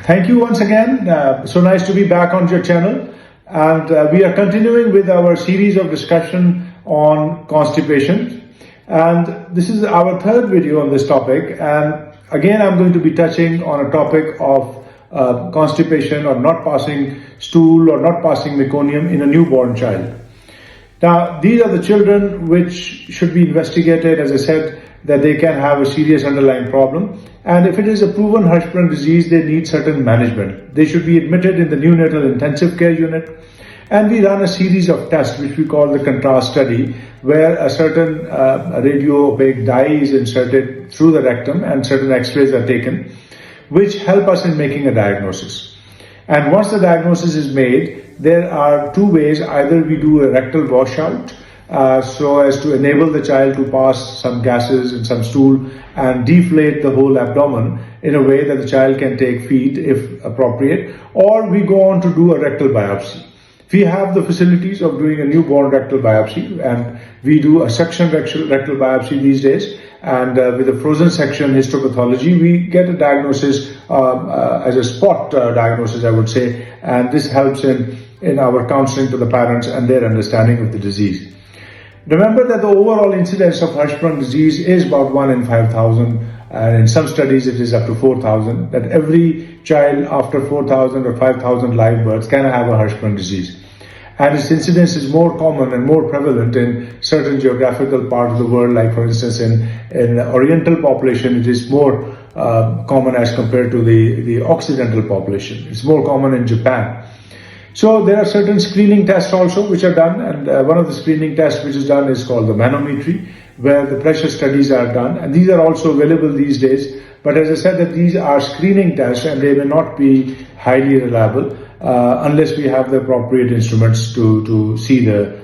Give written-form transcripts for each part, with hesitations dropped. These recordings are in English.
Thank you once again. So nice to be back on your channel. And we are continuing with our series of discussion on constipation. And this is our third video on this topic. And again, I'm going to be touching on a topic of constipation or not passing stool or not passing meconium in a newborn child. Now, these are the children which should be investigated, as I said, that they can have a serious underlying problem. And if it is a proven Hirschsprung disease, they need certain management. They should be admitted in the neonatal intensive care unit. And we run a series of tests, which we call the contrast study, where a certain radio-opaque dye is inserted through the rectum and certain x-rays are taken, which help us in making a diagnosis. And once the diagnosis is made, there are two ways. Either we do a rectal washout, so as to enable the child to pass some gases and some stool and deflate the whole abdomen in a way that the child can take feed if appropriate, or we go on to do a rectal biopsy. We have the facilities of doing a newborn rectal biopsy, and we do a suction rectal biopsy these days, and with a frozen section histopathology, we get a diagnosis as a spot diagnosis, I would say, and this helps in our counseling to the parents and their understanding of the disease. Remember that the overall incidence of Hirschsprung disease is about 1 in 5,000, and in some studies it is up to 4,000, that every child after 4,000 or 5,000 live births can have a Hirschsprung disease. And its incidence is more common and more prevalent in certain geographical parts of the world, like for instance in Oriental population it is more common as compared to the Occidental population. It's more common in Japan. So there are certain screening tests also which are done, and one of the screening tests which is done is called the manometry, where the pressure studies are done, and these are also available these days. But as I said, that these are screening tests and they may not be highly reliable unless we have the appropriate instruments to see the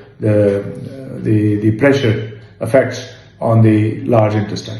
pressure effects on the large intestine.